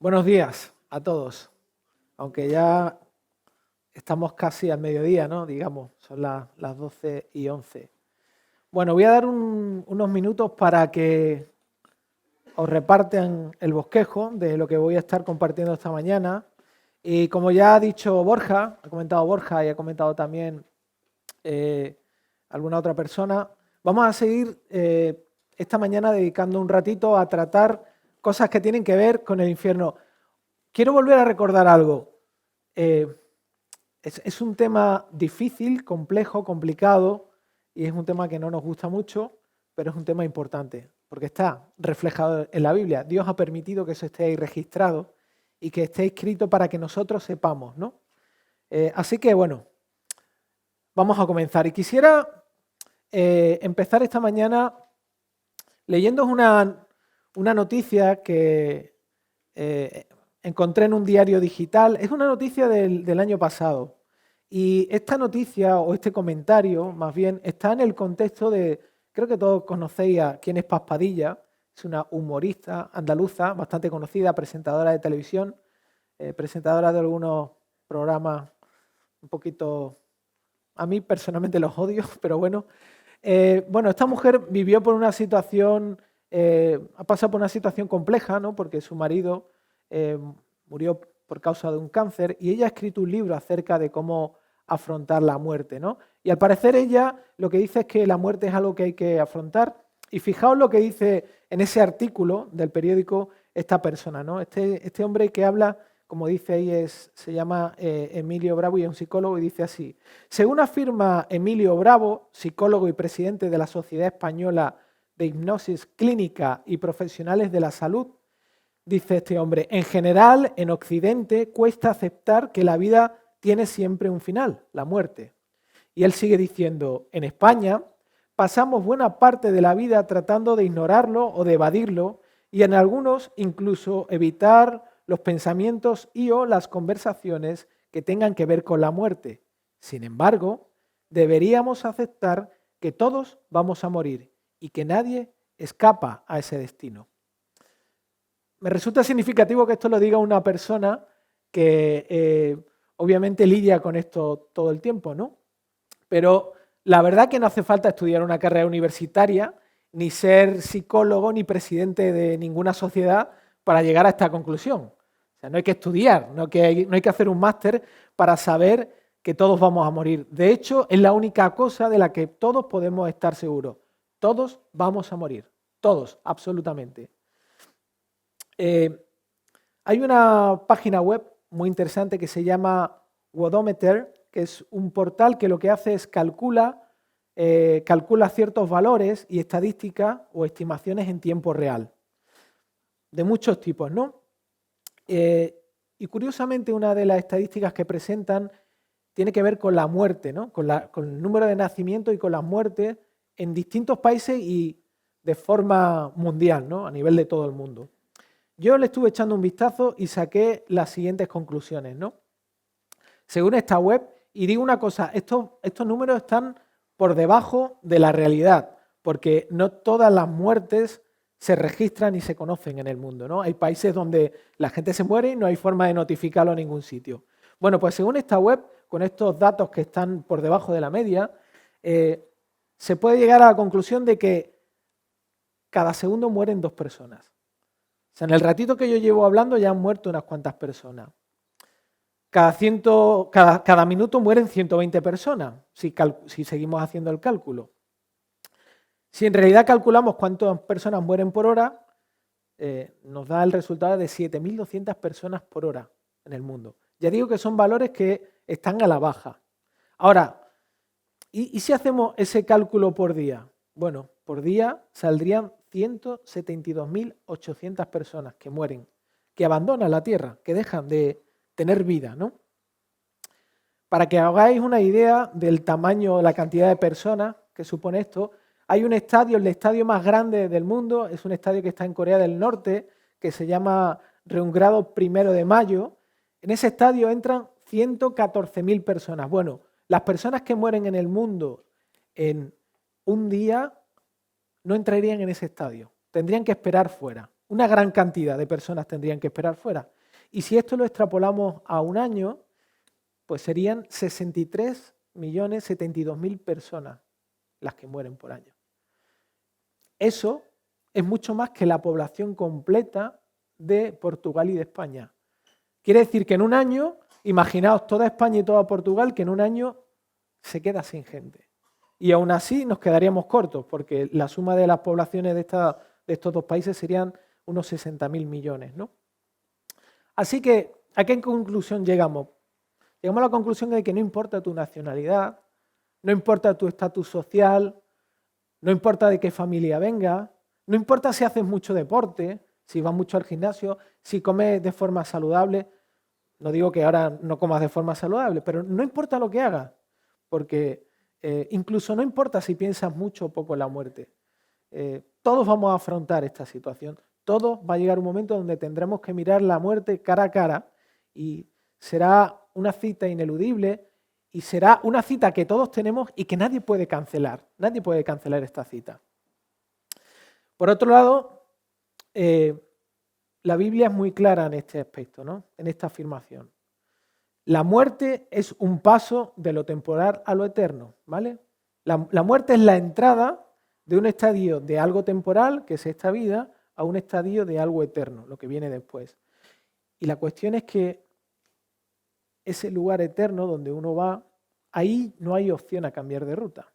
Buenos días a todos, aunque ya estamos casi al mediodía, ¿no? Digamos, son las 12:11. Bueno, voy a dar unos minutos para que os repartan el bosquejo de lo que voy a estar compartiendo esta mañana. Y como ya ha dicho Borja, ha comentado Borja y ha comentado también alguna otra persona, vamos a seguir esta mañana dedicando un ratito a tratar cosas que tienen que ver con el infierno. Quiero volver a recordar algo. Es un tema difícil, complejo, complicado, y es un tema que no nos gusta mucho, pero es un tema importante, porque está reflejado en la Biblia. Dios ha permitido que eso esté ahí registrado y que esté escrito para que nosotros sepamos, ¿no? Así que, bueno, vamos a comenzar. Y quisiera empezar esta mañana leyendo una noticia que encontré en un diario digital. Es una noticia del año pasado. Y esta noticia, o este comentario, más bien, está en el contexto de, creo que todos conocéis a quién es Paz Padilla. Es una humorista andaluza, bastante conocida, presentadora de televisión, presentadora de algunos programas un poquito... A mí personalmente los odio, pero bueno. Bueno, esta mujer vivió por una situación, ha pasado por una situación compleja, ¿no? Porque su marido murió por causa de un cáncer y ella ha escrito un libro acerca de cómo afrontar la muerte, ¿no? Y al parecer ella lo que dice es que la muerte es algo que hay que afrontar. Y fijaos lo que dice en ese artículo del periódico esta persona, ¿no? Este hombre que habla, como dice ahí, se llama Emilio Bravo y es un psicólogo y dice así: según afirma Emilio Bravo, psicólogo y presidente de la Sociedad Española de Hipnosis Clínica y Profesionales de la Salud, dice este hombre, en general, en Occidente cuesta aceptar que la vida tiene siempre un final, la muerte. Y él sigue diciendo, en España pasamos buena parte de la vida tratando de ignorarlo o de evadirlo y en algunos incluso evitar los pensamientos y o las conversaciones que tengan que ver con la muerte. Sin embargo, deberíamos aceptar que todos vamos a morir y que nadie escapa a ese destino. Me resulta significativo que esto lo diga una persona que obviamente lidia con esto todo el tiempo, ¿no? Pero la verdad que no hace falta estudiar una carrera universitaria, ni ser psicólogo, ni presidente de ninguna sociedad para llegar a esta conclusión. O sea, no hay que estudiar, no hay que hacer un máster para saber que todos vamos a morir. De hecho, es la única cosa de la que todos podemos estar seguros. Todos vamos a morir. Todos, absolutamente. Hay una página web muy interesante que se llama Worldometer, que es un portal que lo que hace es calcula ciertos valores y estadísticas o estimaciones en tiempo real, de muchos tipos, ¿no? Y curiosamente una de las estadísticas que presentan tiene que ver con la muerte, ¿no? Con el número de nacimientos y con las muertes en distintos países y de forma mundial, ¿no? A nivel de todo el mundo. Yo le estuve echando un vistazo y saqué las siguientes conclusiones, ¿no? Según esta web, y digo una cosa, estos números están por debajo de la realidad, porque no todas las muertes se registran y se conocen en el mundo, ¿no? Hay países donde la gente se muere y no hay forma de notificarlo a ningún sitio. Bueno, pues según esta web, con estos datos que están por debajo de la media, se puede llegar a la conclusión de que cada segundo mueren 2 personas. O sea, en el ratito que yo llevo hablando ya han muerto unas cuantas personas. Cada minuto mueren 120 personas, si seguimos haciendo el cálculo. Si en realidad calculamos cuántas personas mueren por hora, nos da el resultado de 7.200 personas por hora en el mundo. Ya digo que son valores que están a la baja. Ahora, ¿y si hacemos ese cálculo por día? Bueno, por día saldrían 172.800 personas que mueren, que abandonan la Tierra, que dejan de tener vida, ¿no? Para que hagáis una idea del tamaño, la cantidad de personas que supone esto, hay un estadio, el estadio más grande del mundo, es un estadio que está en Corea del Norte, que se llama Reungrado 1 de Mayo. En ese estadio entran 114.000 personas. Bueno, las personas que mueren en el mundo en un día no entrarían en ese estadio. Tendrían que esperar fuera. Una gran cantidad de personas tendrían que esperar fuera. Y si esto lo extrapolamos a un año, pues serían 63.072.000 personas las que mueren por año. Eso es mucho más que la población completa de Portugal y de España. Quiere decir que en un año, imaginaos toda España y toda Portugal, que en un año se queda sin gente. Y aún así nos quedaríamos cortos, porque la suma de las poblaciones de estos dos países serían unos 60.000 millones, ¿no? Así que, ¿a qué conclusión llegamos? Llegamos a la conclusión de que no importa tu nacionalidad, no importa tu estatus social, no importa de qué familia vengas, no importa si haces mucho deporte, si vas mucho al gimnasio, si comes de forma saludable. No digo que ahora no comas de forma saludable, pero no importa lo que hagas, porque incluso no importa si piensas mucho o poco en la muerte. Todos vamos a afrontar esta situación. Todos va a llegar un momento donde tendremos que mirar la muerte cara a cara y será una cita ineludible y será una cita que todos tenemos y que nadie puede cancelar. Nadie puede cancelar esta cita. Por otro lado, la Biblia es muy clara en este aspecto, ¿no? En esta afirmación. La muerte es un paso de lo temporal a lo eterno, ¿vale? La muerte es la entrada de un estadio de algo temporal, que es esta vida, a un estadio de algo eterno, lo que viene después. Y la cuestión es que ese lugar eterno donde uno va, ahí no hay opción a cambiar de ruta.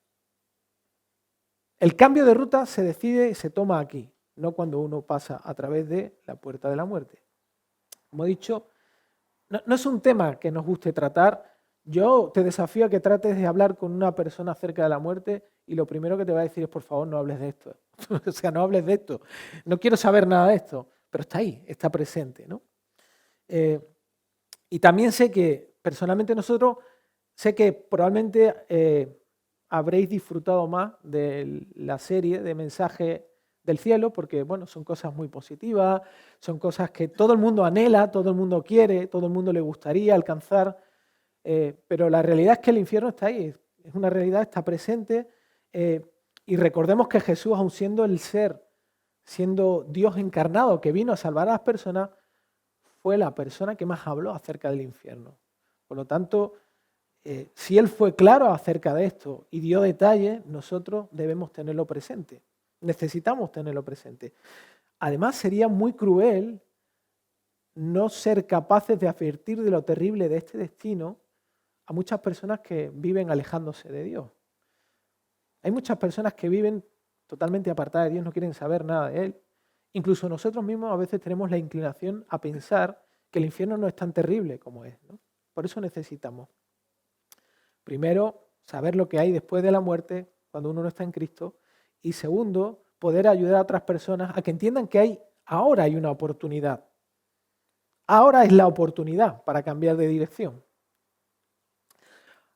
El cambio de ruta se decide y se toma aquí, no cuando uno pasa a través de la puerta de la muerte. Como he dicho, no es un tema que nos guste tratar. Yo te desafío a que trates de hablar con una persona acerca de la muerte y lo primero que te va a decir es, por favor, no hables de esto. O sea, no hables de esto. No quiero saber nada de esto, pero está ahí, está presente, ¿no? Y también sé que, personalmente sé que probablemente habréis disfrutado más de la serie de Mensaje del Cielo, porque bueno, son cosas muy positivas, son cosas que todo el mundo anhela, todo el mundo quiere, todo el mundo le gustaría alcanzar, pero la realidad es que el infierno está ahí, es una realidad, está presente, y recordemos que Jesús, aun siendo el ser, siendo Dios encarnado que vino a salvar a las personas, fue la persona que más habló acerca del infierno. Por lo tanto, si Él fue claro acerca de esto y dio detalles, nosotros debemos tenerlo presente. Necesitamos tenerlo presente. Además, sería muy cruel no ser capaces de advertir de lo terrible de este destino a muchas personas que viven alejándose de Dios. Hay muchas personas que viven totalmente apartadas de Dios, no quieren saber nada de Él. Incluso nosotros mismos a veces tenemos la inclinación a pensar que el infierno no es tan terrible como es, ¿no? Por eso necesitamos, primero, saber lo que hay después de la muerte, cuando uno no está en Cristo, y segundo, poder ayudar a otras personas a que entiendan que ahora hay una oportunidad. Ahora es la oportunidad para cambiar de dirección.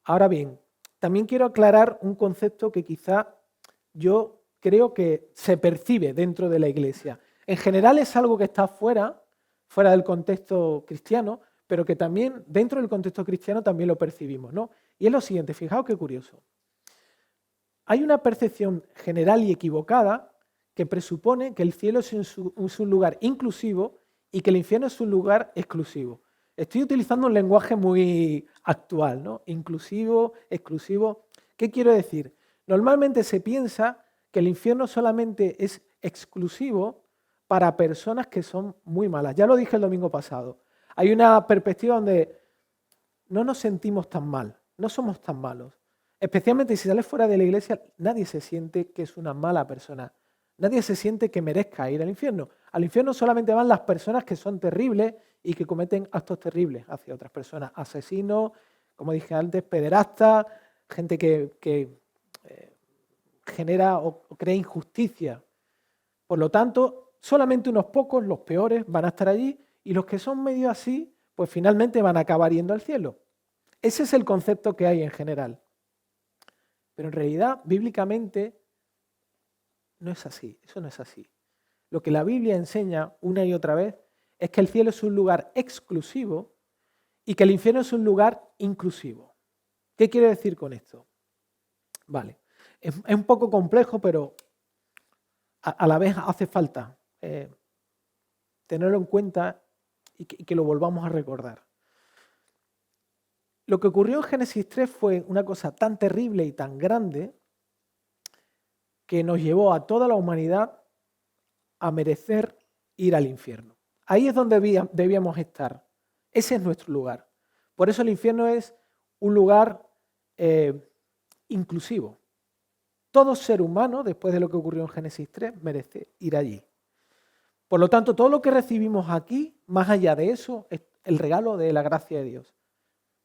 Ahora bien, también quiero aclarar un concepto que quizá yo creo que se percibe dentro de la iglesia. En general es algo que está fuera del contexto cristiano, pero que también dentro del contexto cristiano también lo percibimos, ¿no? Y es lo siguiente, fijaos qué curioso. Hay una percepción general y equivocada que presupone que el cielo es un lugar inclusivo y que el infierno es un lugar exclusivo. Estoy utilizando un lenguaje muy actual, ¿no? Inclusivo, exclusivo. ¿Qué quiero decir? Normalmente se piensa que el infierno solamente es exclusivo para personas que son muy malas. Ya lo dije el domingo pasado. Hay una perspectiva donde no nos sentimos tan mal, no somos tan malos. Especialmente si sales fuera de la iglesia, nadie se siente que es una mala persona. Nadie se siente que merezca ir al infierno. Al infierno solamente van las personas que son terribles y que cometen actos terribles hacia otras personas. Asesinos, como dije antes, pederastas, gente que genera o crea injusticia. Por lo tanto, solamente unos pocos, los peores, van a estar allí y los que son medio así, pues finalmente van a acabar yendo al cielo. Ese es el concepto que hay en general. Pero en realidad, bíblicamente, no es así, eso no es así. Lo que la Biblia enseña una y otra vez es que el cielo es un lugar exclusivo y que el infierno es un lugar inclusivo. ¿Qué quiere decir con esto? Vale, es un poco complejo, pero a la vez hace falta tenerlo en cuenta y que lo volvamos a recordar. Lo que ocurrió en Génesis 3 fue una cosa tan terrible y tan grande que nos llevó a toda la humanidad a merecer ir al infierno. Ahí es donde debíamos estar. Ese es nuestro lugar. Por eso el infierno es un lugar inclusivo. Todo ser humano, después de lo que ocurrió en Génesis 3, merece ir allí. Por lo tanto, todo lo que recibimos aquí, más allá de eso, es el regalo de la gracia de Dios.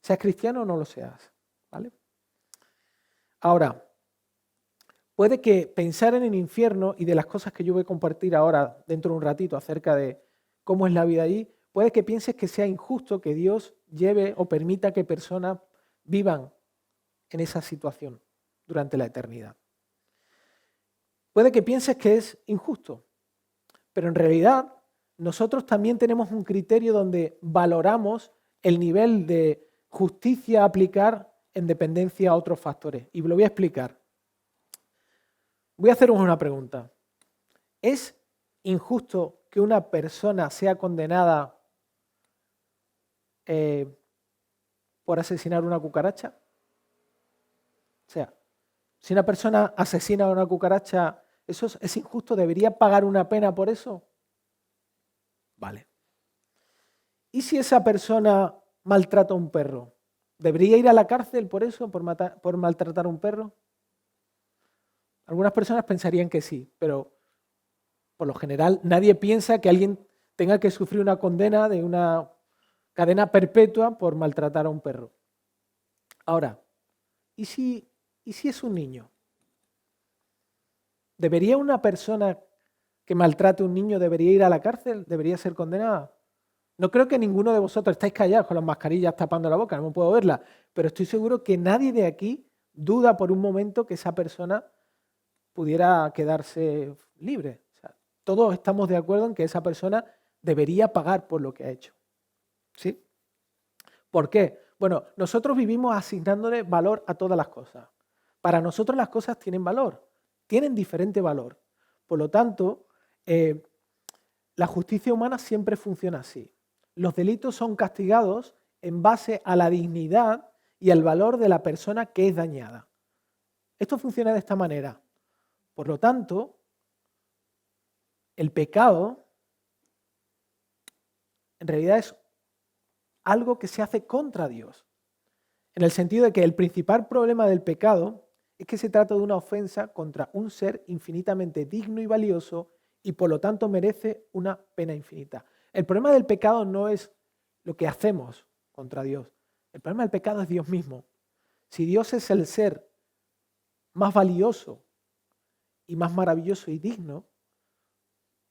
Seas cristiano o no lo seas, ¿vale? Ahora, puede que pensar en el infierno y de las cosas que yo voy a compartir ahora dentro de un ratito acerca de cómo es la vida allí, puede que pienses que sea injusto que Dios lleve o permita que personas vivan en esa situación durante la eternidad. Puede que pienses que es injusto, pero en realidad nosotros también tenemos un criterio donde valoramos el nivel de justicia a aplicar en dependencia a otros factores. Y lo voy a explicar. Voy a haceros una pregunta. ¿Es injusto que una persona sea condenada por asesinar una cucaracha? O sea, si una persona asesina a una cucaracha, ¿eso es injusto? ¿Debería pagar una pena por eso? Vale. ¿Y si esa persona maltrata a un perro? ¿Debería ir a la cárcel por eso, por maltratar a un perro? Algunas personas pensarían que sí, pero por lo general nadie piensa que alguien tenga que sufrir una condena de una cadena perpetua por maltratar a un perro. Ahora, ¿y si es un niño? ¿Debería una persona que maltrate a un niño debería ir a la cárcel? ¿Debería ser condenada? No creo que ninguno de vosotros estáis callados con las mascarillas tapando la boca, no puedo verla, pero estoy seguro que nadie de aquí duda por un momento que esa persona pudiera quedarse libre. O sea, todos estamos de acuerdo en que esa persona debería pagar por lo que ha hecho. ¿Sí? ¿Por qué? Bueno, nosotros vivimos asignándole valor a todas las cosas. Para nosotros las cosas tienen valor, tienen diferente valor. Por lo tanto, la justicia humana siempre funciona así. Los delitos son castigados en base a la dignidad y al valor de la persona que es dañada. Esto funciona de esta manera. Por lo tanto, el pecado en realidad es algo que se hace contra Dios. En el sentido de que el principal problema del pecado es que se trata de una ofensa contra un ser infinitamente digno y valioso y por lo tanto merece una pena infinita. El problema del pecado no es lo que hacemos contra Dios. El problema del pecado es Dios mismo. Si Dios es el ser más valioso y más maravilloso y digno,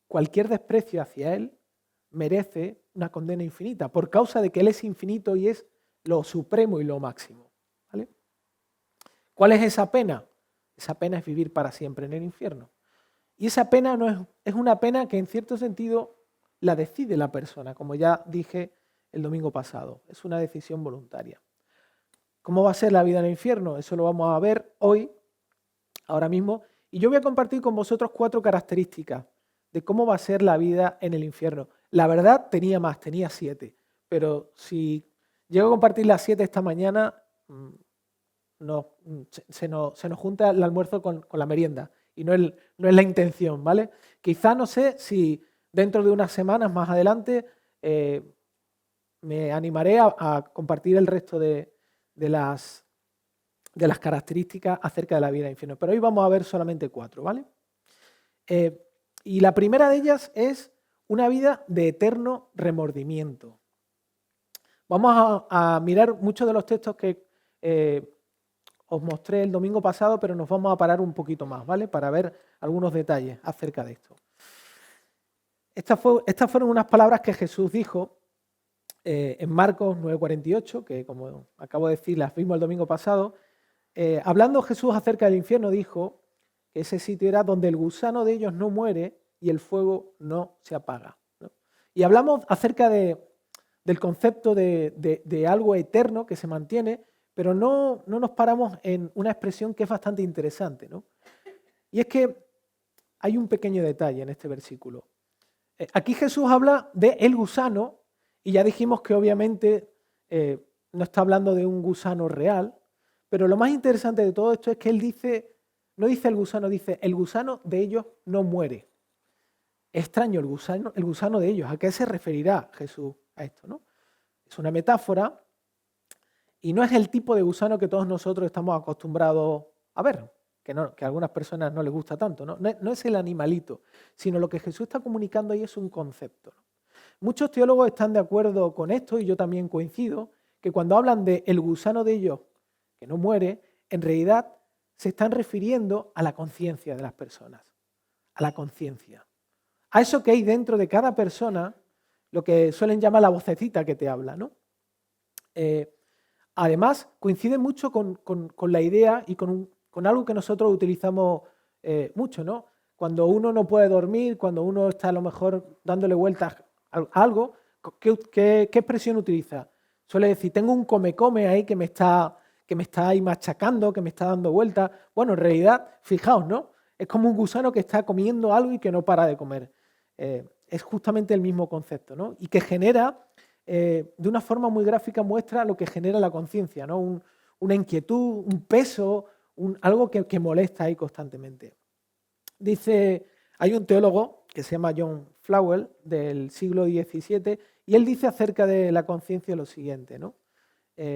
cualquier desprecio hacia Él merece una condena infinita por causa de que Él es infinito y es lo supremo y lo máximo. ¿Vale? ¿Cuál es esa pena? Esa pena es vivir para siempre en el infierno. Y esa pena no es una pena que en cierto sentido la decide la persona, como ya dije el domingo pasado. Es una decisión voluntaria. ¿Cómo va a ser la vida en el infierno? Eso lo vamos a ver hoy, ahora mismo. Y yo voy a compartir con vosotros 4 características de cómo va a ser la vida en el infierno. La verdad tenía más, tenía 7. Pero si llego a compartir las 7 esta mañana, se nos junta el almuerzo con la merienda. Y no es la intención, ¿vale? Quizá no sé si dentro de unas semanas más adelante me animaré a compartir el resto de las características acerca de la vida en el infierno. Pero hoy vamos a ver solamente 4, ¿vale? Y la primera de ellas es una vida de eterno remordimiento. Vamos a mirar muchos de los textos que os mostré el domingo pasado, pero nos vamos a parar un poquito más, ¿vale? Para ver algunos detalles acerca de esto. Estas fueron unas palabras que Jesús dijo en Marcos 9:48, que como acabo de decir, las vimos el domingo pasado. Hablando Jesús acerca del infierno, dijo que ese sitio era donde el gusano de ellos no muere y el fuego no se apaga, ¿no? Y hablamos acerca del concepto de algo eterno que se mantiene, pero no nos paramos en una expresión que es bastante interesante, ¿no? Y es que hay un pequeño detalle en este versículo. Aquí Jesús habla de el gusano, y ya dijimos que obviamente no está hablando de un gusano real, pero lo más interesante de todo esto es que él dice, no dice el gusano de ellos no muere. Es extraño el gusano de ellos. ¿A qué se referirá Jesús a esto, no? Es una metáfora y no es el tipo de gusano que todos nosotros estamos acostumbrados a ver, que a algunas personas no les gusta tanto, ¿no? No es el animalito, sino lo que Jesús está comunicando ahí es un concepto, ¿no? Muchos teólogos están de acuerdo con esto, y yo también coincido, que cuando hablan de el gusano de ellos que no muere, en realidad se están refiriendo a la conciencia de las personas, a la conciencia, a eso que hay dentro de cada persona, lo que suelen llamar la vocecita que te habla, ¿no? Además, coincide mucho con la idea y con algo que nosotros utilizamos mucho, ¿no? Cuando uno no puede dormir, cuando uno está a lo mejor dándole vueltas a algo, ¿qué expresión utiliza? Suele decir, tengo un come-come ahí que me está ahí machacando, que me está dando vueltas. Bueno, en realidad, fijaos, ¿no? Es como un gusano que está comiendo algo y que no para de comer. Es justamente el mismo concepto, ¿no? Y que genera, de una forma muy gráfica, muestra lo que genera la conciencia, ¿no? Una inquietud, un peso, algo que molesta ahí constantemente. Dice, hay un teólogo que se llama John Flowell, del siglo XVII, y él dice acerca de la conciencia lo siguiente, ¿no?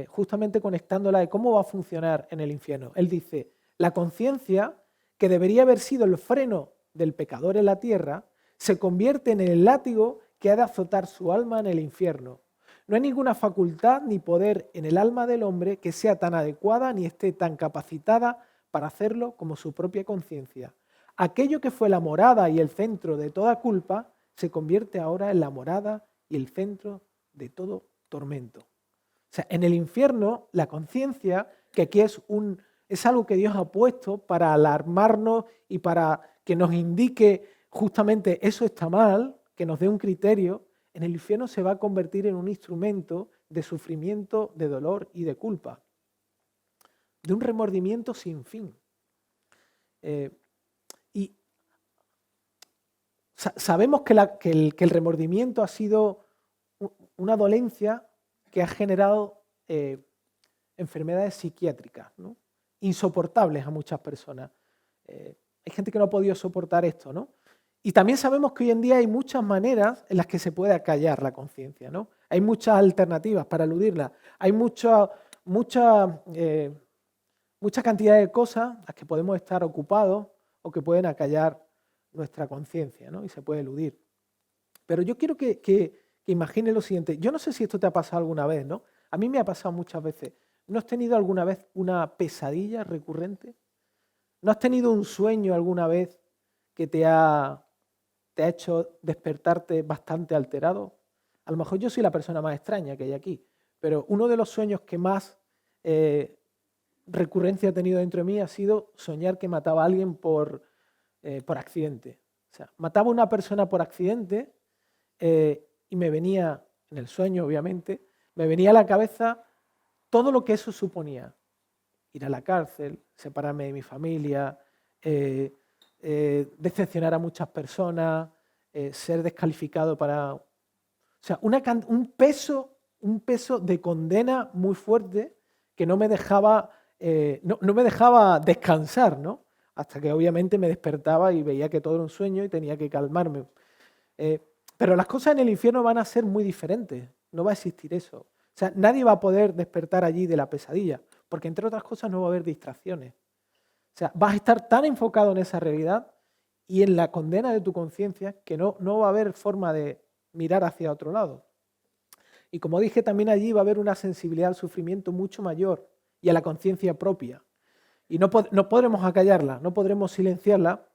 Justamente conectándola de cómo va a funcionar en el infierno. Él dice, la conciencia, que debería haber sido el freno del pecador en la tierra, se convierte en el látigo que ha de azotar su alma en el infierno. No hay ninguna facultad ni poder en el alma del hombre que sea tan adecuada ni esté tan capacitada para hacerlo como su propia conciencia. Aquello que fue la morada y el centro de toda culpa se convierte ahora en la morada y el centro de todo tormento. O sea, en el infierno, la conciencia, que aquí es algo que Dios ha puesto para alarmarnos y para que nos indique justamente eso está mal, que nos dé un criterio, en el infierno se va a convertir en un instrumento de sufrimiento, de dolor y de culpa, de un remordimiento sin fin. Y sabemos que el remordimiento ha sido una dolencia que ha generado enfermedades psiquiátricas, ¿no? Insoportables a muchas personas. Hay gente que no ha podido soportar esto, ¿no? Y también sabemos que hoy en día hay muchas maneras en las que se puede acallar la conciencia, ¿no? Hay muchas alternativas para eludirla. Hay mucha cantidad de cosas a las que podemos estar ocupados o que pueden acallar nuestra conciencia, ¿no? Y se puede eludir. Pero yo quiero que imagine lo siguiente. Yo no sé si esto te ha pasado alguna vez, ¿no? A mí me ha pasado muchas veces. ¿No has tenido alguna vez una pesadilla recurrente? ¿No has tenido un sueño alguna vez que te ha hecho despertarte bastante alterado? A lo mejor yo soy la persona más extraña que hay aquí, pero uno de los sueños que más recurrencia ha tenido dentro de mí ha sido soñar que mataba a alguien por accidente. O sea, mataba a una persona por accidente y me venía, en el sueño obviamente, me venía a la cabeza todo lo que eso suponía. Ir a la cárcel, separarme de mi familia, decepcionar a muchas personas, ser descalificado para... O sea, un peso de condena muy fuerte que no me dejaba, no me dejaba descansar, ¿no? Hasta que obviamente me despertaba y veía que todo era un sueño y tenía que calmarme. Pero las cosas en el infierno van a ser muy diferentes, no va a existir eso. O sea, nadie va a poder despertar allí de la pesadilla, porque entre otras cosas no va a haber distracciones. O sea, vas a estar tan enfocado en esa realidad y en la condena de tu conciencia que no va a haber forma de mirar hacia otro lado. Y como dije, también allí va a haber una sensibilidad al sufrimiento mucho mayor y a la conciencia propia. Y no podremos acallarla, no podremos silenciarla,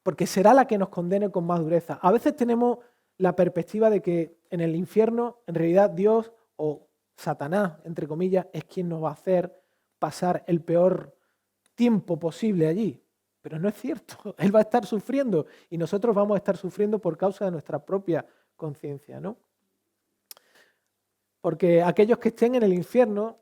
porque será la que nos condene con más dureza. A veces tenemos la perspectiva de que en el infierno, en realidad, Dios o Satanás, entre comillas, es quien nos va a hacer pasar el peor tiempo posible allí. Pero no es cierto. Él va a estar sufriendo y nosotros vamos a estar sufriendo por causa de nuestra propia conciencia, ¿no? Porque aquellos que estén en el infierno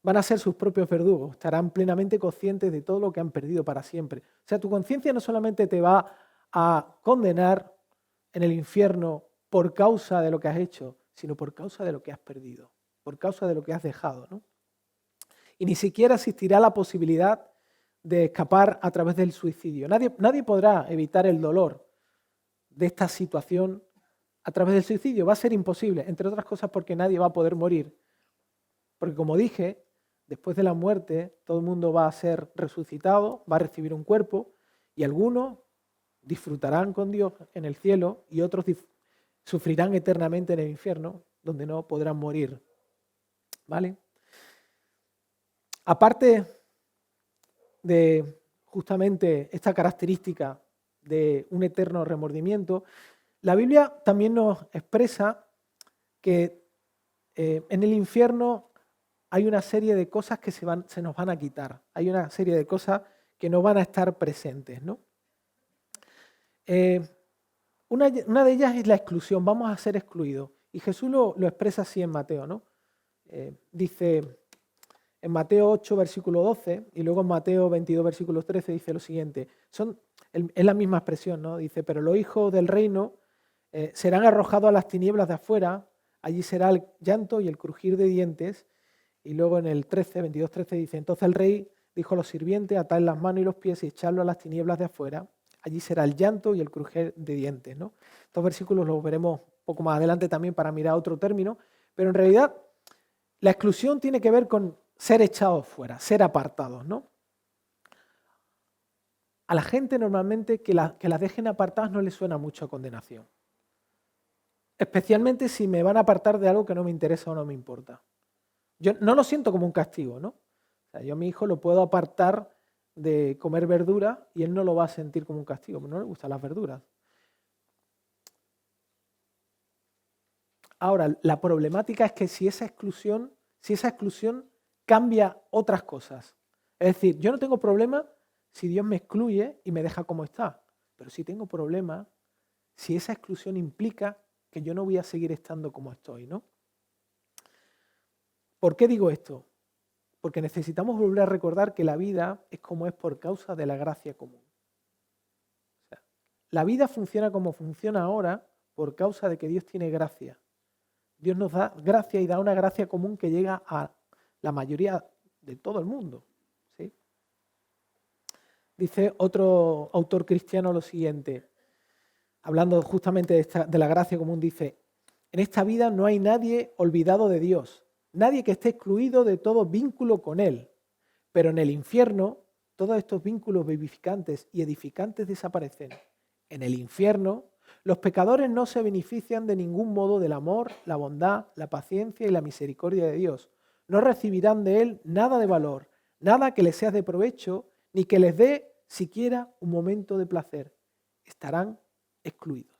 van a ser sus propios verdugos, estarán plenamente conscientes de todo lo que han perdido para siempre. O sea, tu conciencia no solamente te va a condenar, en el infierno por causa de lo que has hecho, sino por causa de lo que has perdido, por causa de lo que has dejado, ¿no? Y ni siquiera existirá la posibilidad de escapar a través del suicidio. Nadie podrá evitar el dolor de esta situación a través del suicidio. Va a ser imposible, entre otras cosas porque nadie va a poder morir. Porque como dije, después de la muerte todo el mundo va a ser resucitado, va a recibir un cuerpo y algunos disfrutarán con Dios en el cielo y otros sufrirán eternamente en el infierno, donde no podrán morir. ¿Vale? Aparte de justamente esta característica de un eterno remordimiento, la Biblia también nos expresa que en el infierno hay una serie de cosas que se nos van a quitar, hay una serie de cosas que no van a estar presentes, ¿no? Una de ellas es la exclusión, vamos a ser excluidos. Y Jesús lo expresa así en Mateo, ¿no? Dice en Mateo 8, versículo 12, y luego en Mateo 22, versículo 13, dice lo siguiente. Es la misma expresión, ¿no? Dice, pero los hijos del reino serán arrojados a las tinieblas de afuera, allí será el llanto y el crujir de dientes. Y luego en el 13, 22, 13 dice, entonces el rey dijo a los sirvientes, atad las manos y los pies y echadlo a las tinieblas de afuera, allí será el llanto y el crujir de dientes, ¿no? Estos versículos los veremos un poco más adelante también para mirar otro término, pero en realidad la exclusión tiene que ver con ser echados fuera, ser apartados, ¿no? A la gente normalmente que las dejen apartadas no le suena mucho a condenación. Especialmente si me van a apartar de algo que no me interesa o no me importa. Yo no lo siento como un castigo, ¿no? O sea, yo a mi hijo lo puedo apartar de comer verduras y él no lo va a sentir como un castigo, no le gustan las verduras. Ahora, la problemática es que si esa exclusión cambia otras cosas. Es decir, yo no tengo problema si Dios me excluye y me deja como está, pero sí tengo problema si esa exclusión implica que yo no voy a seguir estando como estoy, ¿no? ¿Por qué digo esto? Porque necesitamos volver a recordar que la vida es como es por causa de la gracia común. O sea, la vida funciona como funciona ahora por causa de que Dios tiene gracia. Dios nos da gracia y da una gracia común que llega a la mayoría de todo el mundo. ¿Sí? Dice otro autor cristiano lo siguiente, hablando justamente de la gracia común, dice, en esta vida no hay nadie olvidado de Dios, nadie que esté excluido de todo vínculo con Él, pero en el infierno todos estos vínculos vivificantes y edificantes desaparecen. En el infierno los pecadores no se benefician de ningún modo del amor, la bondad, la paciencia y la misericordia de Dios. No recibirán de Él nada de valor, nada que les sea de provecho, ni que les dé siquiera un momento de placer. Estarán excluidos.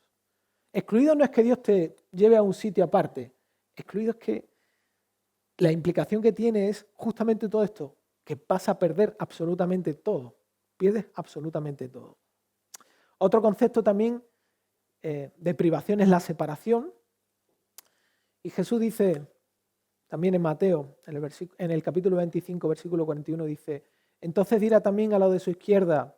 Excluidos no es que Dios te lleve a un sitio aparte. Excluidos es que la implicación que tiene es justamente todo esto, que vas a perder absolutamente todo. Pierdes absolutamente todo. Otro concepto también de privación es la separación. Y Jesús dice, también en Mateo, en el capítulo 25, versículo 41, dice, entonces dirá también a lo de su izquierda,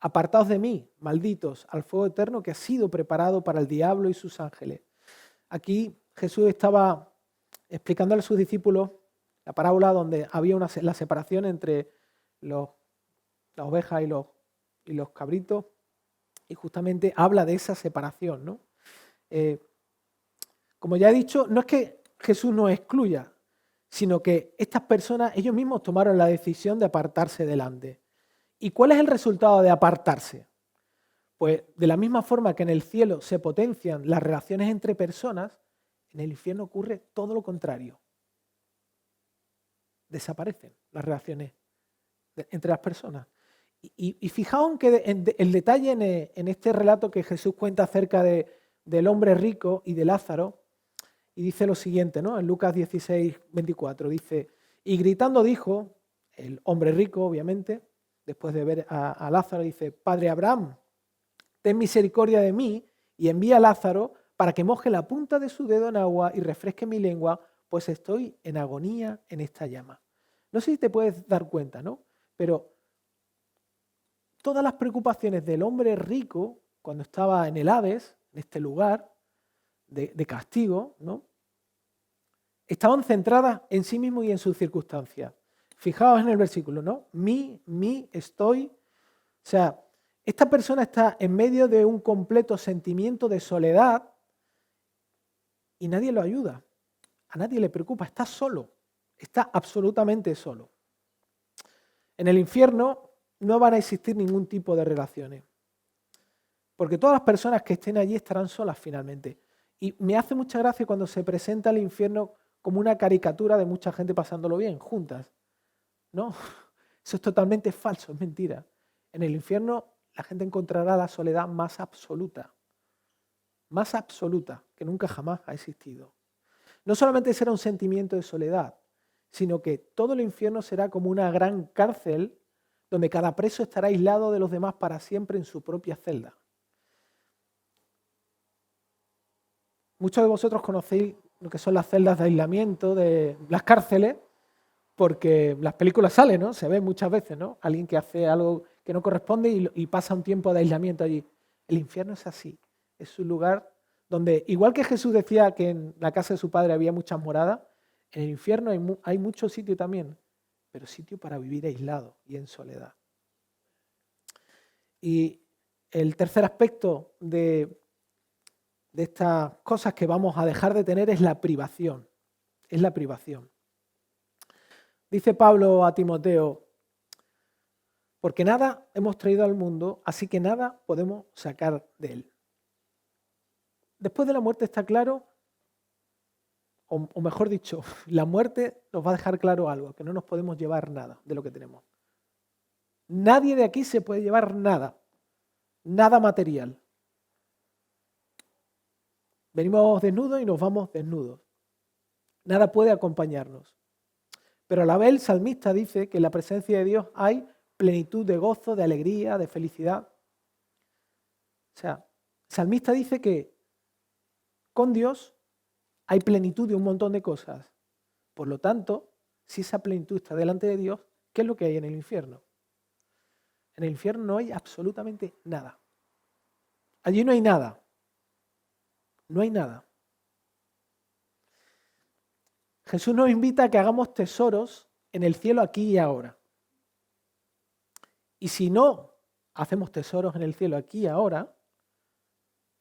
apartaos de mí, malditos, al fuego eterno que ha sido preparado para el diablo y sus ángeles. Aquí Jesús estaba explicando a sus discípulos la parábola donde había la separación entre las ovejas y los cabritos, y justamente habla de esa separación, ¿no? Como ya he dicho, no es que Jesús nos excluya, sino que estas personas, ellos mismos tomaron la decisión de apartarse delante. ¿Y cuál es el resultado de apartarse? Pues de la misma forma que en el cielo se potencian las relaciones entre personas, en el infierno ocurre todo lo contrario. Desaparecen las relaciones entre las personas. Y fijaos que el detalle en este relato que Jesús cuenta acerca del hombre rico y de Lázaro, y dice lo siguiente, ¿no? En Lucas 16, 24, dice, y gritando dijo, el hombre rico, obviamente, después de ver a Lázaro, dice, Padre Abraham, ten misericordia de mí y envía a Lázaro para que moje la punta de su dedo en agua y refresque mi lengua, pues estoy en agonía en esta llama. No sé si te puedes dar cuenta, ¿no? Pero todas las preocupaciones del hombre rico, cuando estaba en el Hades, en este lugar de castigo, ¿no? Estaban centradas en sí mismos y en sus circunstancias. Fijaos en el versículo, ¿no? Estoy. O sea, esta persona está en medio de un completo sentimiento de soledad y nadie lo ayuda. A nadie le preocupa, está solo. Está absolutamente solo. En el infierno no van a existir ningún tipo de relaciones. Porque todas las personas que estén allí estarán solas finalmente. Y me hace mucha gracia cuando se presenta el infierno como una caricatura de mucha gente pasándolo bien, juntas. No, eso es totalmente falso, es mentira. En el infierno la gente encontrará la soledad más absoluta que nunca jamás ha existido. No solamente será un sentimiento de soledad, sino que todo el infierno será como una gran cárcel donde cada preso estará aislado de los demás para siempre en su propia celda. Muchos de vosotros conocéis lo que son las celdas de aislamiento, de las cárceles, porque las películas salen, ¿no? Se ve muchas veces, ¿no? Alguien que hace algo que no corresponde y pasa un tiempo de aislamiento allí. El infierno es así, es un lugar donde, igual que Jesús decía que en la casa de su padre había muchas moradas, en el infierno hay mucho sitio también, pero sitio para vivir aislado y en soledad. Y el tercer aspecto de estas cosas que vamos a dejar de tener es la privación. Es la privación. Dice Pablo a Timoteo, porque nada hemos traído al mundo, así que nada podemos sacar de él. Después de la muerte está claro, o mejor dicho, la muerte nos va a dejar claro algo, que no nos podemos llevar nada de lo que tenemos. Nadie de aquí se puede llevar nada, nada material. Venimos desnudos y nos vamos desnudos. Nada puede acompañarnos. Pero a la vez el salmista dice que en la presencia de Dios hay plenitud de gozo, de alegría, de felicidad. O sea, el salmista dice que con Dios hay plenitud de un montón de cosas. Por lo tanto, si esa plenitud está delante de Dios, ¿qué es lo que hay en el infierno? En el infierno no hay absolutamente nada. Allí no hay nada. No hay nada. Jesús nos invita a que hagamos tesoros en el cielo aquí y ahora. Y si no hacemos tesoros en el cielo aquí y ahora,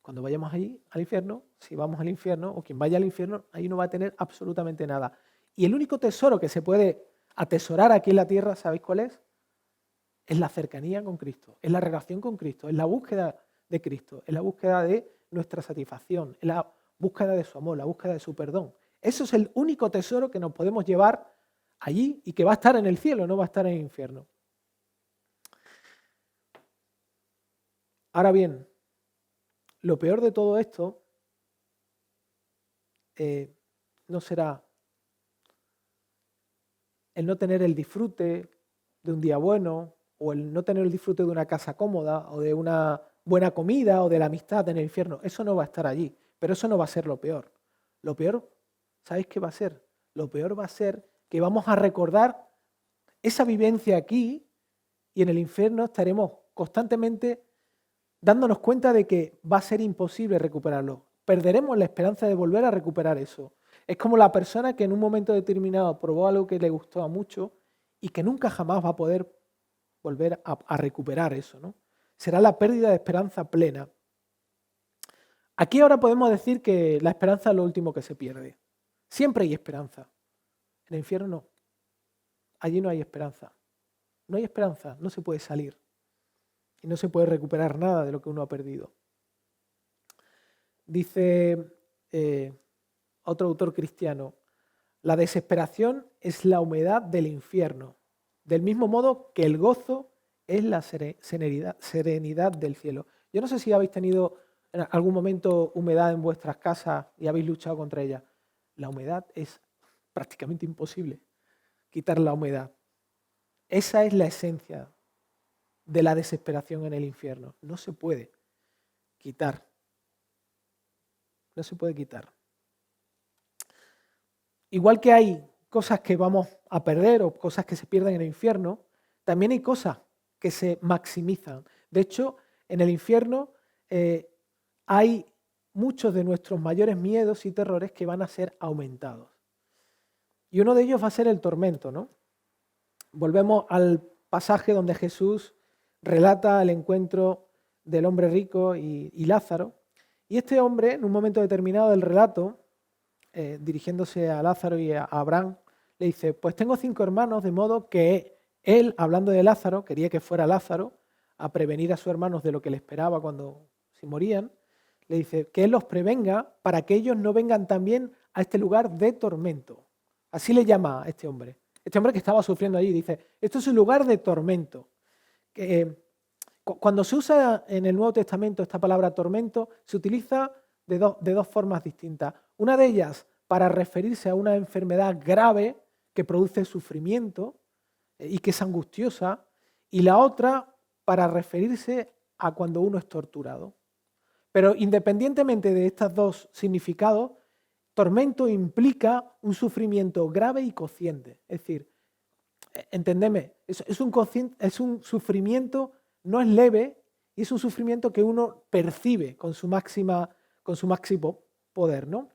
cuando vayamos allí al infierno, si vamos al infierno o quien vaya al infierno, ahí no va a tener absolutamente nada. Y el único tesoro que se puede atesorar aquí en la tierra, ¿sabéis cuál es? Es la cercanía con Cristo, es la relación con Cristo, es la búsqueda de Cristo, es la búsqueda de nuestra satisfacción, es la búsqueda de su amor, la búsqueda de su perdón. Eso es el único tesoro que nos podemos llevar allí y que va a estar en el cielo, no va a estar en el infierno. Ahora bien, lo peor de todo esto no será el no tener el disfrute de un día bueno o el no tener el disfrute de una casa cómoda o de una buena comida o de la amistad en el infierno. Eso no va a estar allí, pero eso no va a ser lo peor. Lo peor, ¿sabéis qué va a ser? Lo peor va a ser que vamos a recordar esa vivencia aquí y en el infierno estaremos constantemente dándonos cuenta de que va a ser imposible recuperarlo. Perderemos la esperanza de volver a recuperar eso. Es como la persona que en un momento determinado probó algo que le gustó mucho y que nunca jamás va a poder volver a recuperar eso, ¿no? Será la pérdida de esperanza plena. Aquí ahora podemos decir que la esperanza es lo último que se pierde. Siempre hay esperanza. En el infierno no. Allí no hay esperanza. No hay esperanza, no se puede salir. Y no se puede recuperar nada de lo que uno ha perdido. Dice otro autor cristiano, la desesperación es la humedad del infierno, del mismo modo que el gozo es la serenidad del cielo. Yo no sé si habéis tenido en algún momento humedad en vuestras casas y habéis luchado contra ella. La humedad es prácticamente imposible, quitar la humedad. Esa es la esencia de la desesperación en el infierno. No se puede quitar. No se puede quitar. Igual que hay cosas que vamos a perder o cosas que se pierden en el infierno, también hay cosas que se maximizan. De hecho, en el infierno hay muchos de nuestros mayores miedos y terrores que van a ser aumentados. Y uno de ellos va a ser el tormento, ¿no? Volvemos al pasaje donde Jesús relata el encuentro del hombre rico y Lázaro. Y este hombre, en un momento determinado del relato, dirigiéndose a Lázaro y a Abraham, le dice, pues tengo 5 hermanos, de modo que él, hablando de Lázaro, quería que fuera Lázaro a prevenir a sus hermanos de lo que le esperaba cuando se morían, le dice que él los prevenga para que ellos no vengan también a este lugar de tormento. Así le llama a este hombre que estaba sufriendo allí. Dice, esto es un lugar de tormento. Cuando se usa en el Nuevo Testamento esta palabra tormento, se utiliza de dos formas distintas. Una de ellas para referirse a una enfermedad grave que produce sufrimiento y que es angustiosa, y la otra para referirse a cuando uno es torturado. Pero independientemente de estos dos significados, tormento implica un sufrimiento grave y consciente. Es decir, entendedme, es un sufrimiento, no es leve, y es un sufrimiento que uno percibe con su máximo poder, ¿no?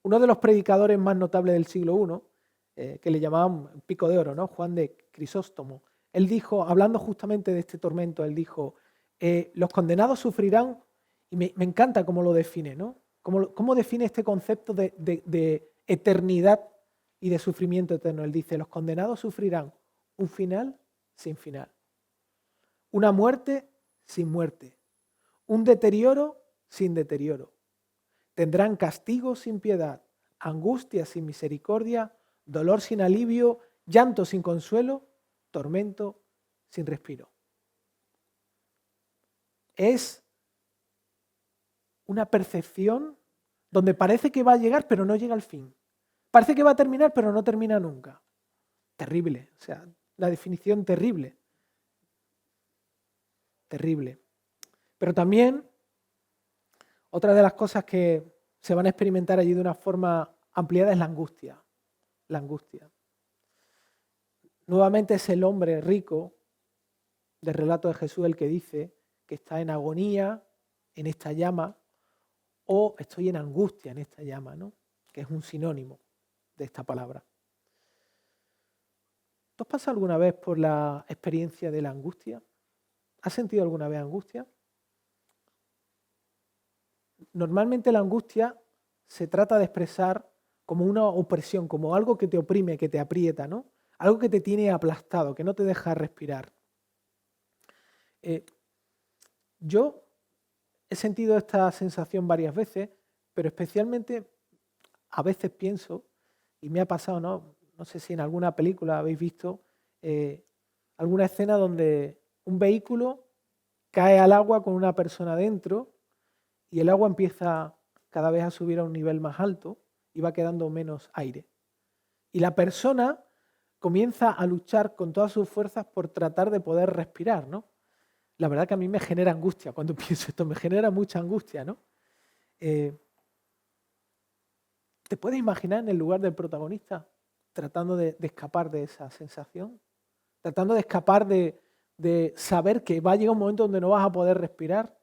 Uno de los predicadores más notables del siglo I, que le llamaban Pico de Oro, ¿no? Juan de Crisóstomo, él dijo, hablando justamente de este tormento, él dijo, los condenados sufrirán, y me encanta cómo lo define, ¿no? ¿Cómo define este concepto de eternidad y de sufrimiento eterno? Él dice, los condenados sufrirán un final sin final, una muerte sin muerte, un deterioro sin deterioro. Tendrán castigo sin piedad, angustia sin misericordia, dolor sin alivio, llanto sin consuelo, tormento sin respiro. Es una percepción donde parece que va a llegar, pero no llega al fin. Parece que va a terminar, pero no termina nunca. Terrible, o sea, la definición terrible. Terrible. Pero también, otra de las cosas que se van a experimentar allí de una forma ampliada es la angustia. La angustia. Nuevamente es el hombre rico del relato de Jesús el que dice que está en agonía en esta llama, o estoy en angustia en esta llama, ¿no? Que es un sinónimo de esta palabra. ¿Tú has pasado alguna vez por la experiencia de la angustia? ¿Has sentido alguna vez angustia? Normalmente la angustia se trata de expresar como una opresión, como algo que te oprime, que te aprieta, ¿no? Algo que te tiene aplastado, que no te deja respirar. Yo he sentido esta sensación varias veces, pero especialmente a veces pienso, y me ha pasado, no sé si en alguna película habéis visto alguna escena donde un vehículo cae al agua con una persona dentro y el agua empieza cada vez a subir a un nivel más alto y va quedando menos aire. Y la persona comienza a luchar con todas sus fuerzas por tratar de poder respirar, ¿no? La verdad que a mí me genera angustia cuando pienso esto, me genera mucha angustia, ¿no? ¿Te puedes imaginar en el lugar del protagonista tratando de escapar de esa sensación? Tratando de escapar de saber que va a llegar un momento donde no vas a poder respirar.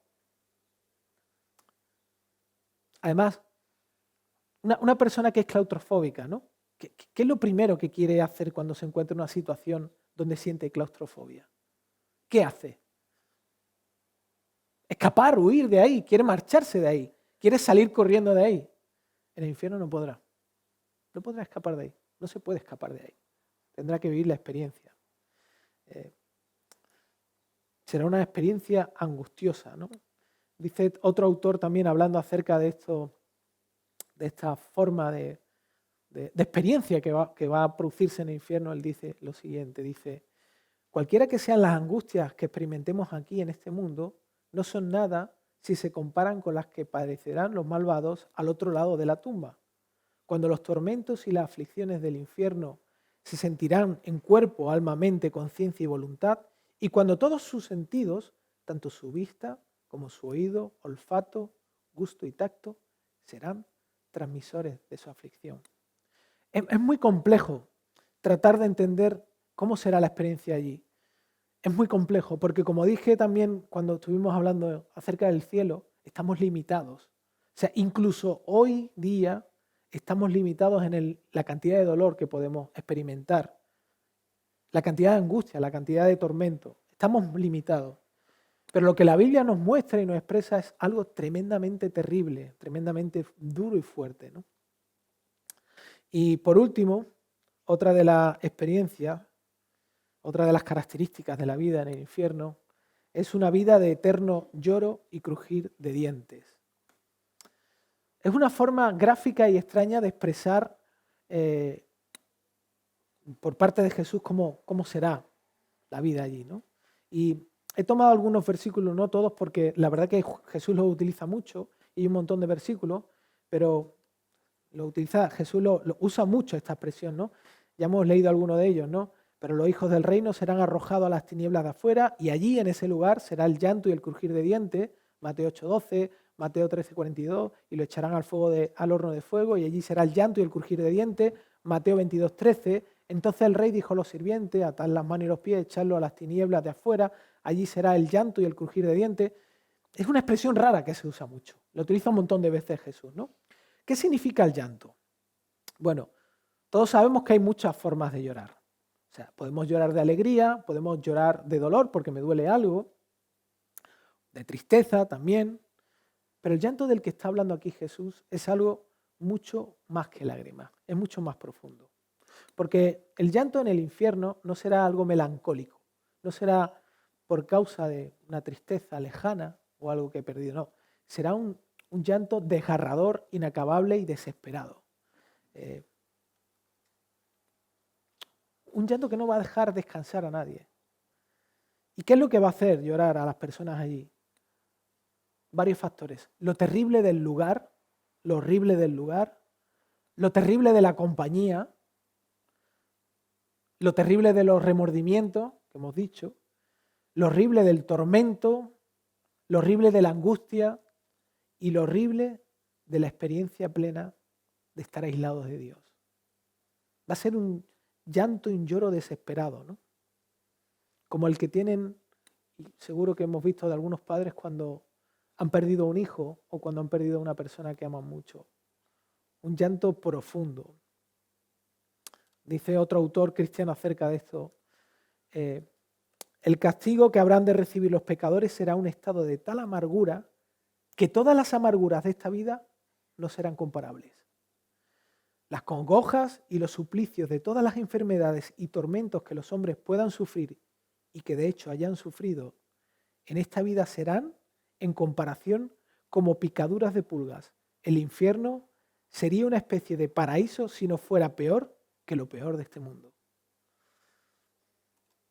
Además, una persona que es claustrofóbica, ¿no? ¿Qué es lo primero que quiere hacer cuando se encuentra en una situación donde siente claustrofobia? ¿Qué hace? Escapar, huir de ahí, quiere marcharse de ahí, quiere salir corriendo de ahí. En el infierno no podrá escapar de ahí, no se puede escapar de ahí. Tendrá que vivir la experiencia. Será una experiencia angustiosa, ¿no? Dice otro autor también hablando acerca de esto, de esta forma de experiencia que va a producirse en el infierno. Él dice lo siguiente, dice, cualquiera que sean las angustias que experimentemos aquí en este mundo, no son nada si se comparan con las que padecerán los malvados al otro lado de la tumba. Cuando los tormentos y las aflicciones del infierno se sentirán en cuerpo, alma, mente, conciencia y voluntad, y cuando todos sus sentidos, tanto su vista como su oído, olfato, gusto y tacto, serán transmisores de su aflicción. Es muy complejo tratar de entender cómo será la experiencia allí. Es muy complejo porque, como dije también cuando estuvimos hablando acerca del cielo, estamos limitados. sea, incluso hoy día estamos limitados en la cantidad de dolor que podemos experimentar, la cantidad de angustia, la cantidad de tormento. Estamos limitados. Pero lo que la Biblia nos muestra y nos expresa es algo tremendamente terrible, tremendamente duro y fuerte, ¿no? Y por último, otra de las experiencias, otra de las características de la vida en el infierno, es una vida de eterno lloro y crujir de dientes. Es una forma gráfica y extraña de expresar por parte de Jesús cómo será la vida allí, ¿no? Y he tomado algunos versículos, no todos, porque la verdad que Jesús los utiliza mucho y hay un montón de versículos, pero Jesús lo usa mucho esta expresión, ¿no? Ya hemos leído algunos de ellos, ¿no? Pero los hijos del reino serán arrojados a las tinieblas de afuera y allí en ese lugar será el llanto y el crujir de dientes, Mateo 8:12, Mateo 13:42, y lo echarán al horno de fuego y allí será el llanto y el crujir de dientes, Mateo 22:13. Entonces el rey dijo a los sirvientes, atad las manos y los pies, echadlos a las tinieblas de afuera, allí será el llanto y el crujir de dientes. Es una expresión rara que se usa mucho, lo utiliza un montón de veces Jesús, ¿no? ¿Qué significa el llanto? Bueno, todos sabemos que hay muchas formas de llorar. O sea, podemos llorar de alegría, podemos llorar de dolor porque me duele algo, de tristeza también, pero el llanto del que está hablando aquí Jesús es algo mucho más que lágrimas, es mucho más profundo. Porque el llanto en el infierno no será algo melancólico, no será por causa de una tristeza lejana o algo que he perdido, no. Será un llanto desgarrador, inacabable y desesperado. Un llanto que no va a dejar descansar a nadie. ¿Y qué es lo que va a hacer llorar a las personas allí? Varios factores. Lo terrible del lugar, lo horrible del lugar, lo terrible de la compañía, lo terrible de los remordimientos, que hemos dicho, lo horrible del tormento, lo horrible de la angustia y lo horrible de la experiencia plena de estar aislados de Dios. Va a ser un llanto y un lloro desesperado, ¿no? Como el que tienen, y seguro que hemos visto de algunos padres cuando han perdido un hijo o cuando han perdido a una persona que aman mucho. Un llanto profundo. Dice otro autor cristiano acerca de esto, el castigo que habrán de recibir los pecadores será un estado de tal amargura que todas las amarguras de esta vida no serán comparables. Las congojas y los suplicios de todas las enfermedades y tormentos que los hombres puedan sufrir y que de hecho hayan sufrido en esta vida serán, en comparación, como picaduras de pulgas. El infierno sería una especie de paraíso si no fuera peor que lo peor de este mundo.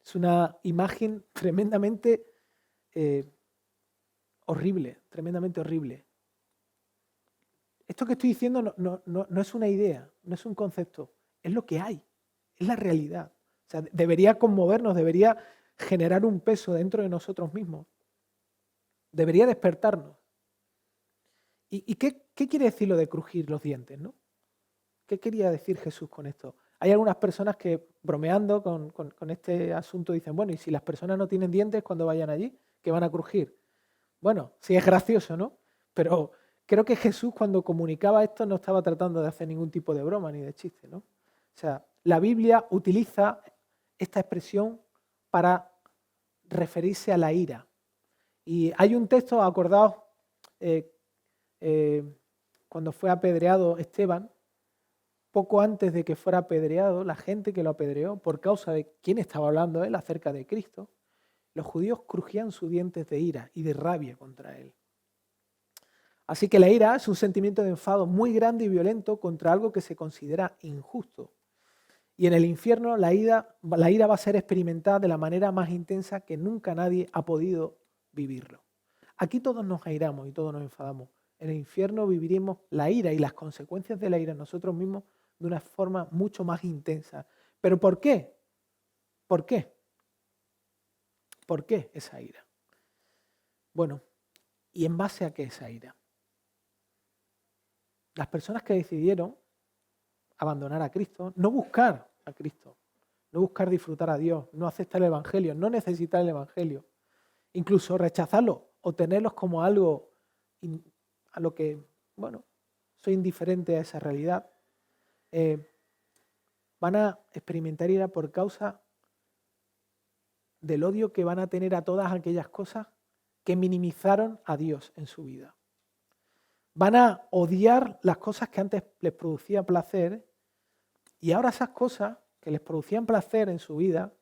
Es una imagen tremendamente horrible, tremendamente horrible. Esto que estoy diciendo no es una idea, no es un concepto, es lo que hay, es la realidad. O sea, debería conmovernos, debería generar un peso dentro de nosotros mismos, debería despertarnos. ¿Y qué quiere decir lo de crujir los dientes, no? ¿Qué quería decir Jesús con esto? Hay algunas personas que, bromeando con este asunto, dicen, bueno, ¿y si las personas no tienen dientes cuando vayan allí, qué van a crujir? Bueno, sí es gracioso, ¿no? Pero creo que Jesús cuando comunicaba esto no estaba tratando de hacer ningún tipo de broma ni de chiste, ¿no? O sea, la Biblia utiliza esta expresión para referirse a la ira. Y hay un texto, acordaos, cuando fue apedreado Esteban, poco antes de que fuera apedreado, la gente que lo apedreó, por causa de quién estaba hablando él acerca de Cristo, los judíos crujían sus dientes de ira y de rabia contra él. Así que la ira es un sentimiento de enfado muy grande y violento contra algo que se considera injusto. Y en el infierno la ira va a ser experimentada de la manera más intensa que nunca nadie ha podido vivirlo. Aquí todos nos airamos y todos nos enfadamos. En el infierno viviremos la ira y las consecuencias de la ira nosotros mismos de una forma mucho más intensa. ¿Pero por qué? ¿Por qué? ¿Por qué esa ira? Bueno, ¿y en base a qué esa ira? Las personas que decidieron abandonar a Cristo, no buscar a Cristo, no buscar disfrutar a Dios, no aceptar el Evangelio, no necesitar el Evangelio, incluso rechazarlo o tenerlos como algo a lo que bueno, soy indiferente a esa realidad. Van a experimentar ira por causa del odio que van a tener a todas aquellas cosas que minimizaron a Dios en su vida. Van a odiar las cosas que antes les producían placer y ahora esas cosas que les producían placer en su vida,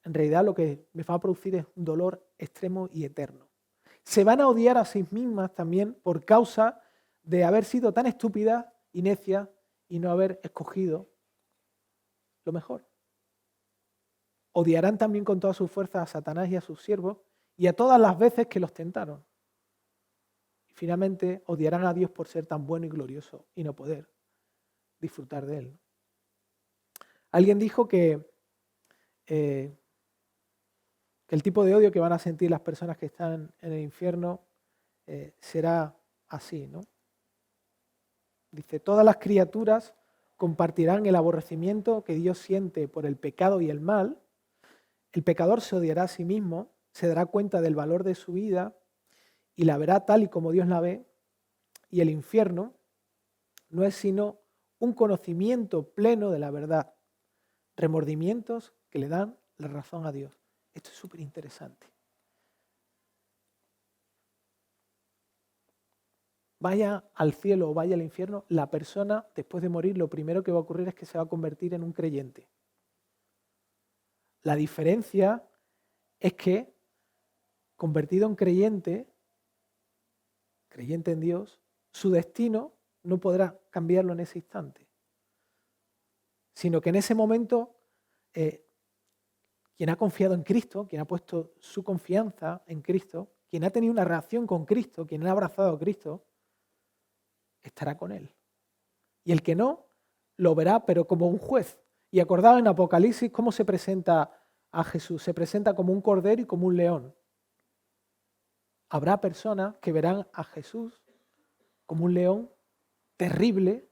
en realidad lo que les va a producir es un dolor extremo y eterno. Se van a odiar a sí mismas también por causa de haber sido tan estúpidas y necias y no haber escogido lo mejor. Odiarán también con todas sus fuerzas a Satanás y a sus siervos y a todas las veces que los tentaron. Y finalmente odiarán a Dios por ser tan bueno y glorioso y no poder disfrutar de Él. Alguien dijo que el tipo de odio que van a sentir las personas que están en el infierno será así, ¿no? Dice, todas las criaturas compartirán el aborrecimiento que Dios siente por el pecado y el mal. El pecador se odiará a sí mismo, se dará cuenta del valor de su vida y la verá tal y como Dios la ve. Y el infierno no es sino un conocimiento pleno de la verdad, remordimientos que le dan la razón a Dios. Esto es súper interesante. Vaya al cielo o vaya al infierno, la persona después de morir lo primero que va a ocurrir es que se va a convertir en un creyente. La diferencia es que convertido en creyente en Dios, su destino no podrá cambiarlo en ese instante, sino que en ese momento quien ha confiado en Cristo, quien ha puesto su confianza en Cristo, quien ha tenido una relación con Cristo, quien ha abrazado a Cristo, estará con Él. Y el que no, lo verá, pero como un juez. Y acordado en Apocalipsis cómo se presenta a Jesús. Se presenta como un cordero y como un león. Habrá personas que verán a Jesús como un león terrible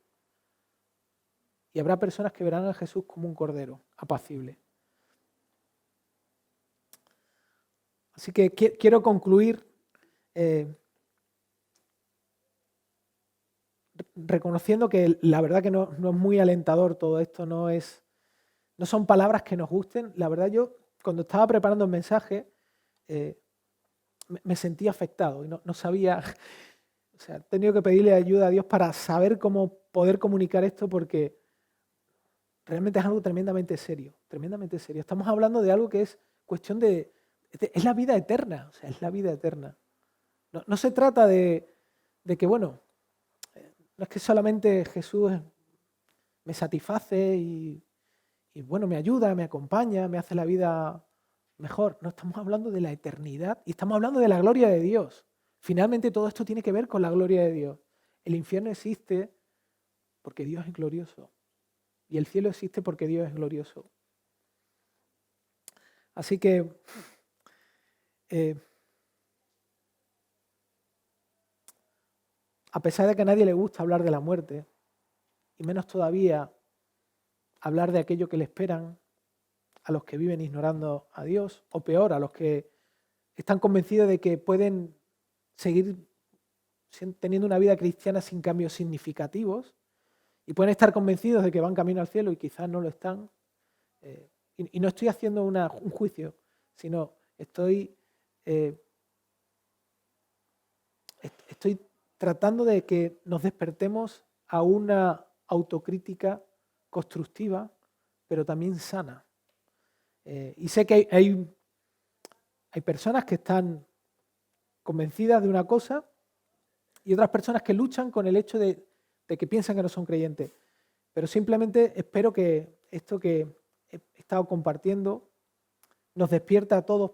y habrá personas que verán a Jesús como un cordero apacible. Así que quiero concluir reconociendo que la verdad que no es muy alentador todo esto, no son palabras que nos gusten. La verdad yo cuando estaba preparando el mensaje me sentí afectado y no sabía, o sea, he tenido que pedirle ayuda a Dios para saber cómo poder comunicar esto porque realmente es algo tremendamente serio, tremendamente serio. Estamos hablando de algo que es cuestión es la vida eterna, o sea, es la vida eterna. No se trata de que, bueno, no es que solamente Jesús me satisface y bueno, me ayuda, me acompaña, me hace la vida mejor. No, estamos hablando de la eternidad y estamos hablando de la gloria de Dios. Finalmente todo esto tiene que ver con la gloria de Dios. El infierno existe porque Dios es glorioso y el cielo existe porque Dios es glorioso. Así que a pesar de que a nadie le gusta hablar de la muerte, y menos todavía hablar de aquello que le esperan a los que viven ignorando a Dios, o peor, a los que están convencidos de que pueden seguir teniendo una vida cristiana sin cambios significativos, y pueden estar convencidos de que van camino al cielo y quizás no lo están. Y no estoy haciendo un juicio, sino estoy tratando de que nos despertemos a una autocrítica constructiva, pero también sana. Y sé que hay personas que están convencidas de una cosa y otras personas que luchan con el hecho de que piensan que no son creyentes. Pero simplemente espero que esto que he estado compartiendo nos despierta a todos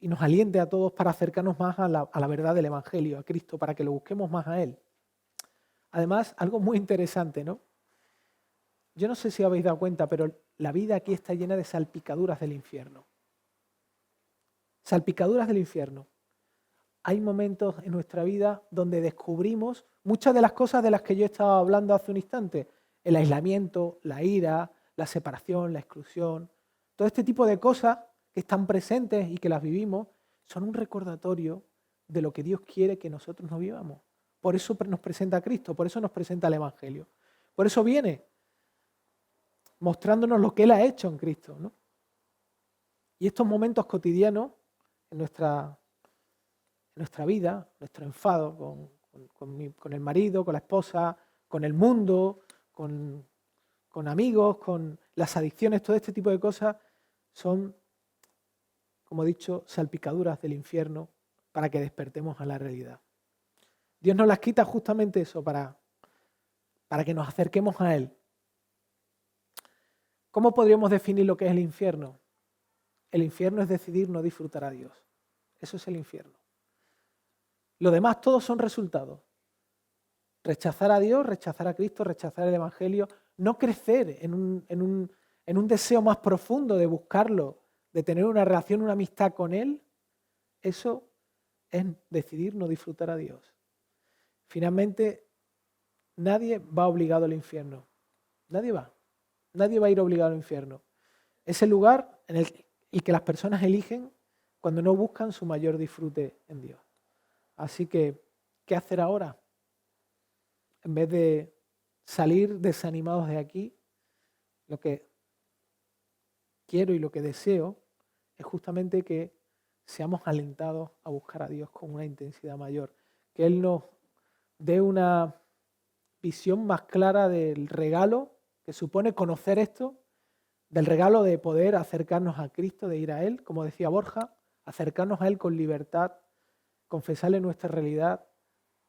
y nos aliente a todos para acercarnos más a la verdad del Evangelio, a Cristo, para que lo busquemos más a Él. Además, algo muy interesante, ¿no? Yo no sé si habéis dado cuenta, pero la vida aquí está llena de salpicaduras del infierno. Salpicaduras del infierno. Hay momentos en nuestra vida donde descubrimos muchas de las cosas de las que yo estaba hablando hace un instante. El aislamiento, la ira, la separación, la exclusión. Todo este tipo de cosas que están presentes y que las vivimos son un recordatorio de lo que Dios quiere que nosotros no vivamos. Por eso nos presenta a Cristo, por eso nos presenta el Evangelio. Por eso viene mostrándonos lo que Él ha hecho en Cristo, ¿no? Y estos momentos cotidianos en nuestra vida, nuestro enfado con el marido, con la esposa, con el mundo, con amigos, con las adicciones, todo este tipo de cosas son, como he dicho, salpicaduras del infierno para que despertemos a la realidad. Dios nos las quita justamente eso, para que nos acerquemos a Él. ¿Cómo podríamos definir lo que es el infierno? El infierno es decidir no disfrutar a Dios. Eso es el infierno. Lo demás todos son resultados. Rechazar a Dios, rechazar a Cristo, rechazar el Evangelio, no crecer en un deseo más profundo de buscarlo, de tener una relación, una amistad con Él, eso es decidir no disfrutar a Dios. Finalmente, nadie va obligado al infierno. Nadie va. Nadie va a ir obligado al infierno. Es el lugar en el que las personas eligen cuando no buscan su mayor disfrute en Dios. Así que, ¿qué hacer ahora? En vez de salir desanimados de aquí, lo que quiero y lo que deseo es justamente que seamos alentados a buscar a Dios con una intensidad mayor. Que Él nos dé una visión más clara del regalo que supone conocer esto, del regalo de poder acercarnos a Cristo, de ir a Él, como decía Borja, acercarnos a Él con libertad, confesarle nuestra realidad,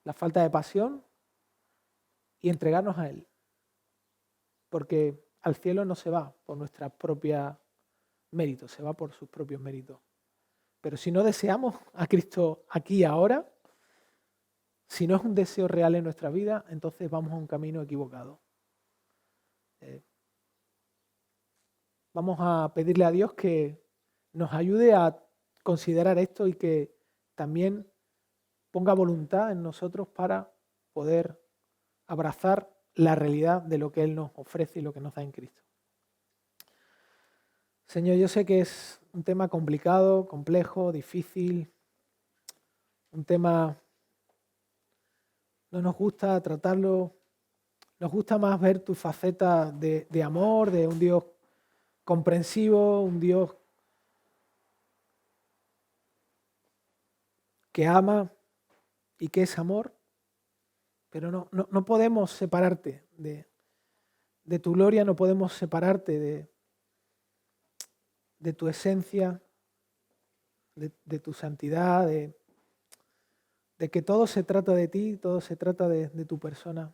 la falta de pasión y entregarnos a Él. Porque al cielo no se va por nuestra propia méritos, se va por sus propios méritos. Pero si no deseamos a Cristo aquí y ahora, si no es un deseo real en nuestra vida, entonces vamos a un camino equivocado. Vamos a pedirle a Dios que nos ayude a considerar esto y que también ponga voluntad en nosotros para poder abrazar la realidad de lo que Él nos ofrece y lo que nos da en Cristo. Señor, yo sé que es un tema complicado, complejo, difícil, un tema, no nos gusta tratarlo, nos gusta más ver tu faceta de amor, de un Dios comprensivo, un Dios que ama y que es amor, pero no podemos separarte de tu gloria, no podemos separarte de tu esencia, de tu santidad, de que todo se trata de ti, todo se trata de tu persona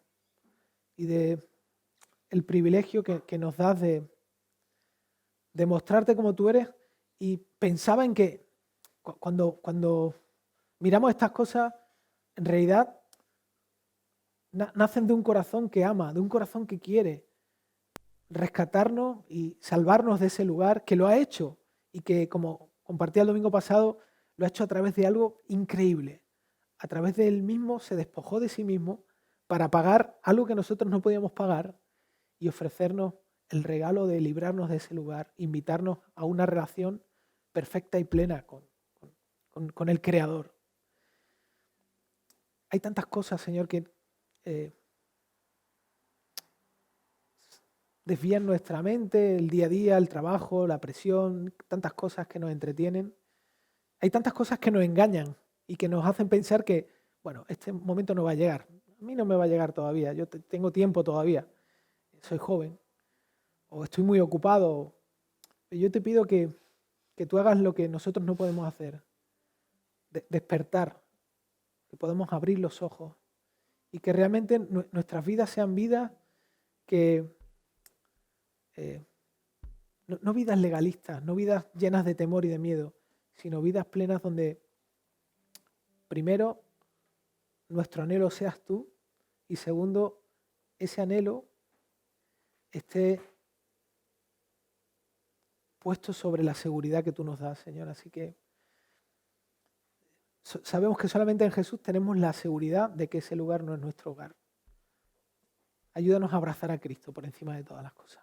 y de el privilegio que nos das de mostrarte como tú eres. Y pensaba en que cuando miramos estas cosas, en realidad nacen de un corazón que ama, de un corazón que quiere rescatarnos y salvarnos de ese lugar, que lo ha hecho y que, como compartí el domingo pasado, lo ha hecho a través de algo increíble. A través de él mismo se despojó de sí mismo para pagar algo que nosotros no podíamos pagar y ofrecernos el regalo de librarnos de ese lugar, invitarnos a una relación perfecta y plena con el Creador. Hay tantas cosas, Señor, que desvían nuestra mente, el día a día, el trabajo, la presión, tantas cosas que nos entretienen. Hay tantas cosas que nos engañan y que nos hacen pensar que, bueno, este momento no va a llegar. A mí no me va a llegar todavía, yo tengo tiempo todavía, soy joven, o estoy muy ocupado. Yo te pido que tú hagas lo que nosotros no podemos hacer, despertar, que podamos abrir los ojos y que realmente nuestras vidas sean vidas que, no vidas legalistas, no vidas llenas de temor y de miedo, sino vidas plenas donde primero nuestro anhelo seas tú y segundo, ese anhelo esté puesto sobre la seguridad que tú nos das, Señor. Así que sabemos que solamente en Jesús tenemos la seguridad de que ese lugar no es nuestro hogar. Ayúdanos a abrazar a Cristo por encima de todas las cosas.